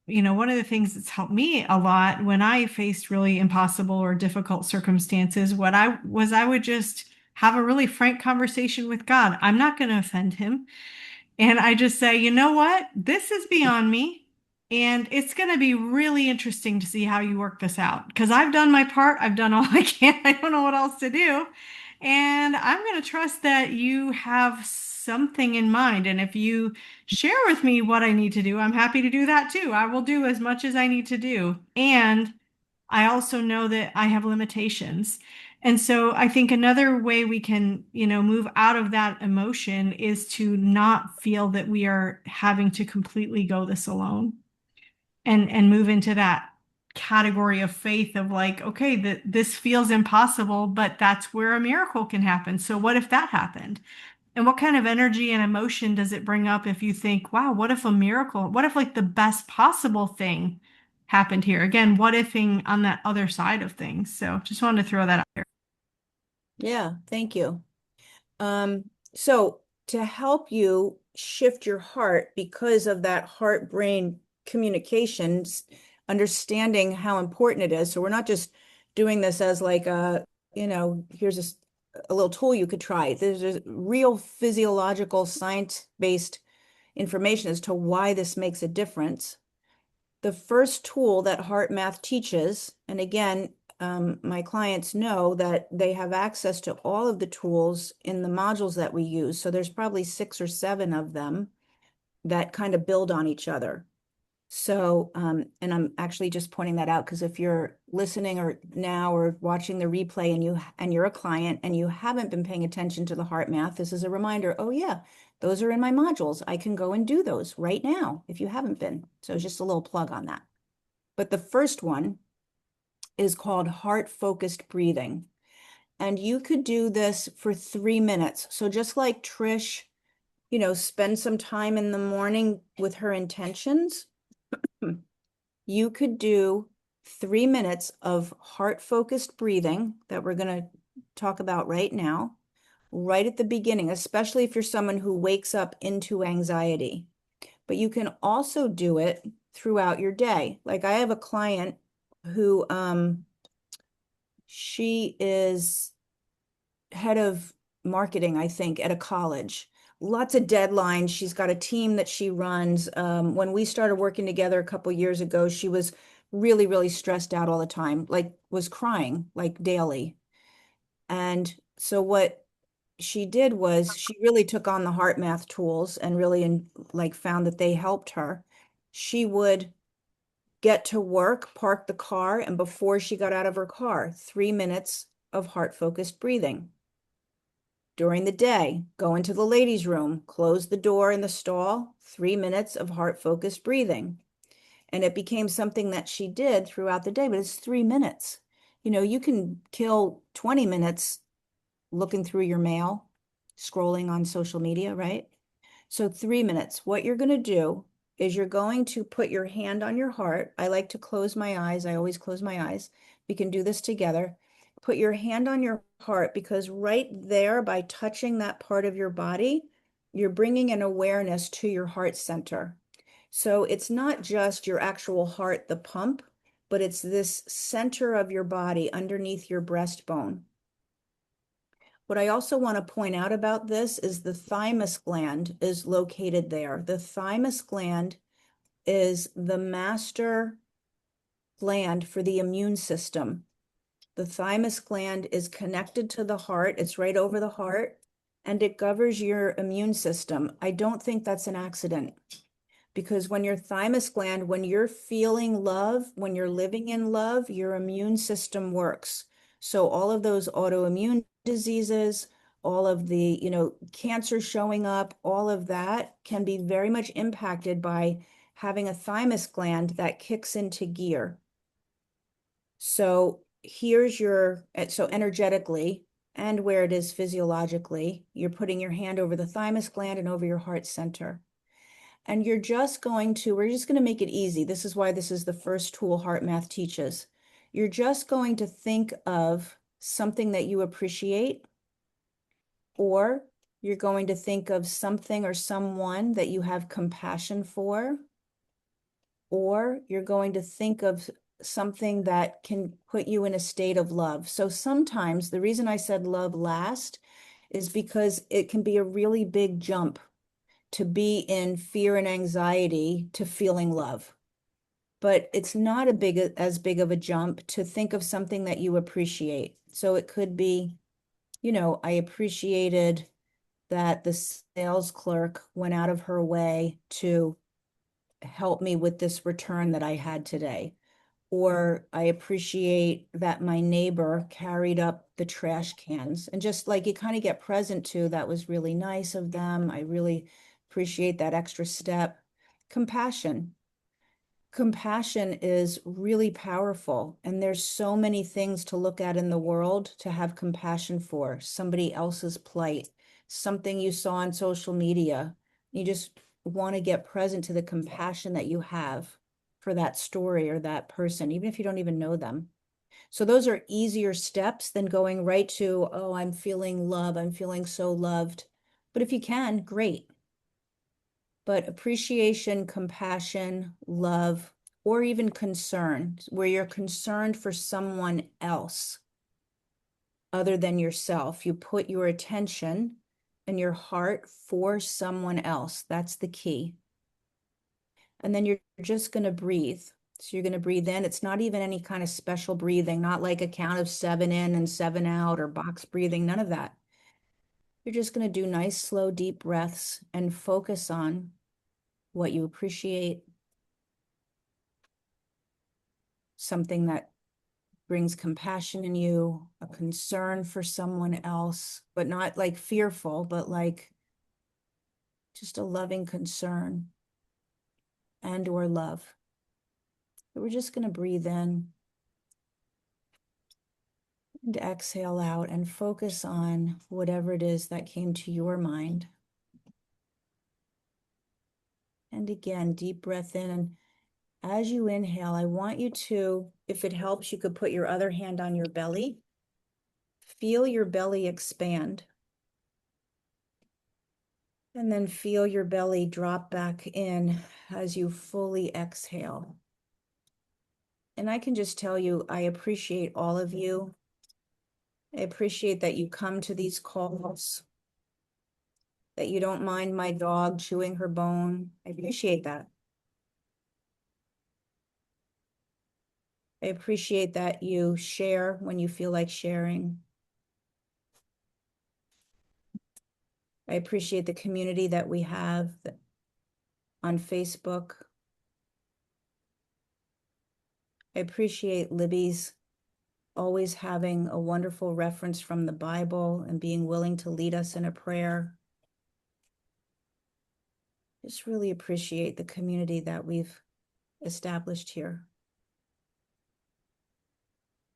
one of the things that's helped me a lot when I faced really impossible or difficult circumstances, I would just have a really frank conversation with God. I'm not going to offend him. And I just say, you know what? This is beyond me. And it's going to be really interesting to see how you work this out because I've done my part. I've done all I can. I don't know what else to do. And I'm going to trust that you have something in mind. And if you share with me what I need to do, I'm happy to do that too. I will do as much as I need to do. And I also know that I have limitations. And so I think another way we can, move out of that emotion is to not feel that we are having to completely go this alone and move into that category of faith of like, okay, this feels impossible, but that's where a miracle can happen. So what if that happened? And what kind of energy and emotion does it bring up if you think, wow, what if a miracle, what if like the best possible thing happened here? Again, what ifing on that other side of things. So just wanted to throw that out there. Yeah, thank you. So to help you shift your heart because of that heart-brain communications, understanding how important it is. So we're not just doing this as like a, here's a little tool you could try. There's a real physiological, science-based information as to why this makes a difference. The first tool that HeartMath teaches, and again, my clients know that they have access to all of the tools in the modules that we use. So there's probably 6 or 7 of them that kind of build on each other. So, and I'm actually just pointing that out because if you're listening or now or watching the replay and you're a client and you haven't been paying attention to the HeartMath, this is a reminder. Oh yeah, those are in my modules. I can go and do those right now if you haven't been. So just a little plug on that. But the first one is called heart-focused breathing. And you could do this for 3 minutes. So just like Trish, spend some time in the morning with her intentions, you could do 3 minutes of heart-focused breathing that we're going to talk about right now, right at the beginning, especially if you're someone who wakes up into anxiety. But you can also do it throughout your day. Like I have a client who she is head of marketing, I think, at a college. Lots of deadlines. She's got a team that she runs. When we started working together a couple years ago, she was really, really stressed out all the time, like was crying like daily. And so what she did was she really took on the HeartMath tools and really like found that they helped her. She would get to work, park the car, and before she got out of her car, 3 minutes of heart-focused breathing. During the day, go into the ladies' room, close the door in the stall, 3 minutes of heart-focused breathing. And it became something that she did throughout the day, but it's 3 minutes. You can kill 20 minutes looking through your mail, scrolling on social media, right? So 3 minutes. What you're going to do is you're going to put your hand on your heart. I like to close my eyes. I always close my eyes. We can do this together. Put your hand on your heart because right there, by touching that part of your body, you're bringing an awareness to your heart center. So it's not just your actual heart, the pump, but it's this center of your body underneath your breastbone. What I also want to point out about this is the thymus gland is located there. The thymus gland is the master gland for the immune system. The thymus gland is connected to the heart. It's right over the heart, and it governs your immune system. I don't think that's an accident because when your thymus gland, when you're feeling love, when you're living in love, your immune system works. So all of those autoimmune diseases, all of the, cancer showing up, all of that can be very much impacted by having a thymus gland that kicks into gear. So so energetically and where it is physiologically, you're putting your hand over the thymus gland and over your heart center. And we're just going to make it easy. This is why this is the first tool HeartMath teaches. You're just going to think of something that you appreciate, or you're going to think of something or someone that you have compassion for, or you're going to think of something that can put you in a state of love. So sometimes the reason I said love last is because it can be a really big jump to be in fear and anxiety to feeling love. But it's not as big of a jump to think of something that you appreciate. So it could be, I appreciated that the sales clerk went out of her way to help me with this return that I had today. Or I appreciate that my neighbor carried up the trash cans, and just like you kind of get present to, that was really nice of them. I really appreciate that extra step. Compassion. Compassion is really powerful, and there's so many things to look at in the world to have compassion for. Somebody else's plight, something you saw on social media. You just want to get present to the compassion that you have for that story or that person, even if you don't even know them. So those are easier steps than going right to, oh, I'm feeling love. I'm feeling so loved. But if you can, great. But appreciation, compassion, love, or even concern, where you're concerned for someone else other than yourself. You put your attention and your heart for someone else. That's the key. And then you're just going to breathe. So you're going to breathe in. It's not even any kind of special breathing, not like a count of 7 in and 7 out or box breathing, none of that. You're just going to do nice, slow, deep breaths and focus on what you appreciate, something that brings compassion in you, a concern for someone else, but not like fearful, but like just a loving concern and or love. So we're just going to breathe in and exhale out and focus on whatever it is that came to your mind. And again, deep breath in. And as you inhale, I want you to, if it helps, you could put your other hand on your belly. Feel your belly expand. And then feel your belly drop back in as you fully exhale. And I can just tell you, I appreciate all of you. I appreciate that you come to these calls, that you don't mind my dog chewing her bone. I appreciate that. I appreciate that you share when you feel like sharing. I appreciate the community that we have on Facebook. I appreciate Libby's always having a wonderful reference from the Bible and being willing to lead us in a prayer. Just really appreciate the community that we've established here.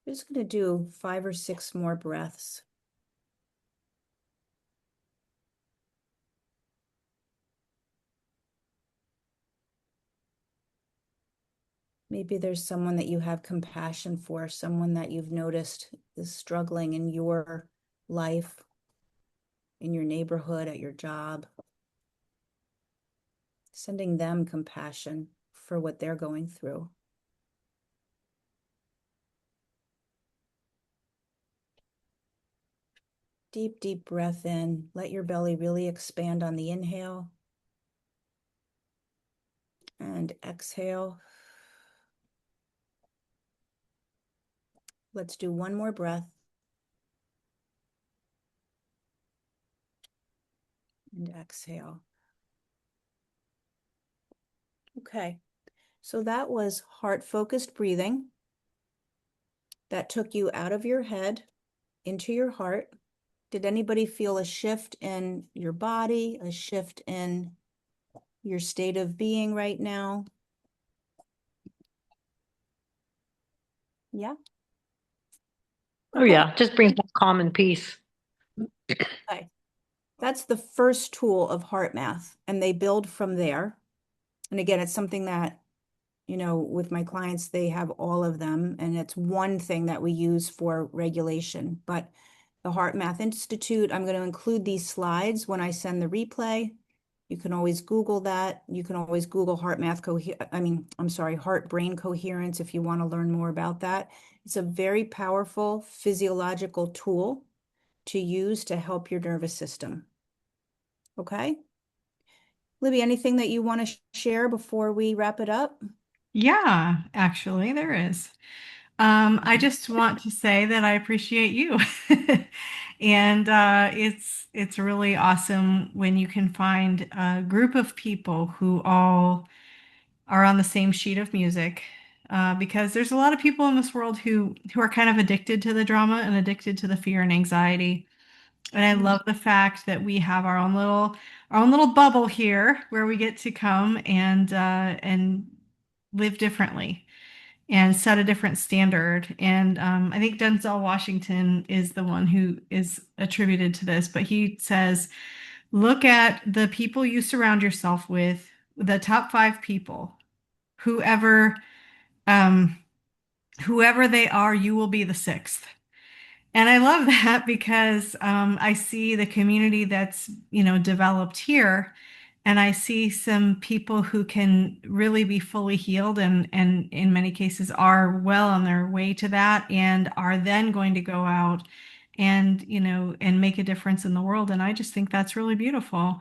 I'm just going to do 5 or 6 more breaths. Maybe there's someone that you have compassion for, someone that you've noticed is struggling in your life, in your neighborhood, at your job. Sending them compassion for what they're going through. Deep, deep breath in. Let your belly really expand on the inhale. And exhale. Let's do one more breath. And exhale. Okay, so that was heart-focused breathing. That took you out of your head into your heart. Did anybody feel a shift in your body, a shift in your state of being right now? Yeah. Oh, yeah. Just brings back calm and peace. Okay. That's the first tool of HeartMath, and they build from there. And again, it's something that, you know, with my clients, they have all of them, and it's one thing that we use for regulation. But the HeartMath Institute, I'm going to include these slides when I send the replay. You can always Google that. You can always Google heart brain coherence if you want to learn more about that. It's a very powerful physiological tool to use to help your nervous system. Okay? Libby, anything that you want to share before we wrap it up? Yeah, actually, there is. I just want to say that I appreciate you. And it's really awesome when you can find a group of people who all are on the same sheet of music. Because there's a lot of people in this world who are kind of addicted to the drama and addicted to the fear and anxiety. And I love the fact that we have our own little bubble here where we get to come and live differently and set a different standard. And I think Denzel Washington is the one who is attributed to this, but he says, look at the people you surround yourself with, the top 5 people, whoever um, whoever they are, you will be the 6th. And I love that because I see the community that's, developed here, and I see some people who can really be fully healed and in many cases are well on their way to that and are then going to go out and, and make a difference in the world. And I just think that's really beautiful.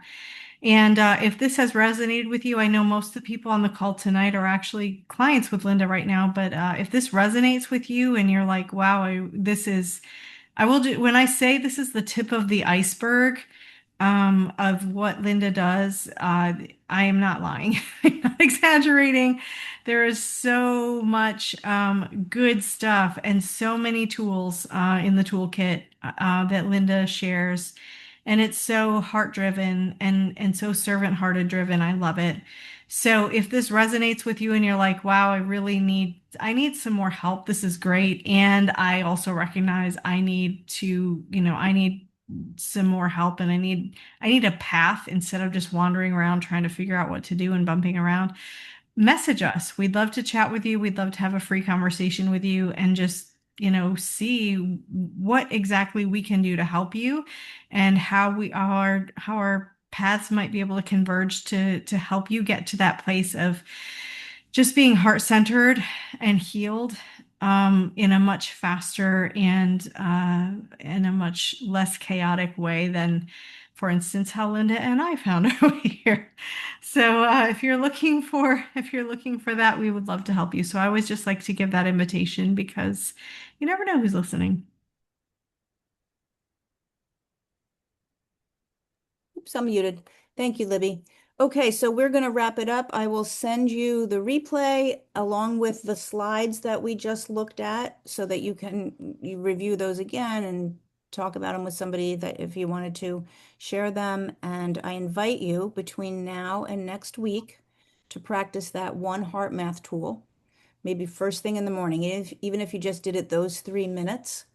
And if this has resonated with you, I know most of the people on the call tonight are actually clients with Linda right now, but if this resonates with you and you're like, wow, I will do, when I say this is the tip of the iceberg of what Linda does, I am not lying. I'm not exaggerating. There is so much good stuff and so many tools in the toolkit that Linda shares. And it's so heart driven and so servant hearted driven. I love it. So if this resonates with you and you're like, wow, I need some more help. This is great. And I also recognize I need some more help and I need a path instead of just wandering around trying to figure out what to do and bumping around. Message us. We'd love to chat with you. We'd love to have a free conversation with you and just, see what exactly we can do to help you and how our paths might be able to converge to help you get to that place of just being heart-centered and healed in a much faster and in a much less chaotic way than, for instance, how Linda and I found our way here. So if you're looking for that, we would love to help you. So I always just like to give that invitation because you never know who's listening. Oops, I'm muted. Thank you, Libby. Okay, so we're going to wrap it up. I will send you the replay along with the slides that we just looked at so that you review those again and talk about them with somebody that if you wanted to share them. And I invite you between now and next week to practice that one heart math tool, maybe first thing in the morning, even if you just did it those 3 minutes.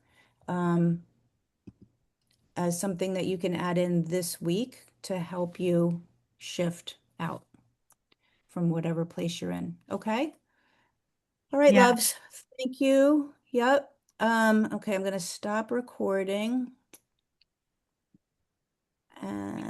As something that you can add in this week to help you shift out from whatever place you're in. Okay. All right, Yeah. loves. Thank you. Yep. Okay, I'm going to stop recording. And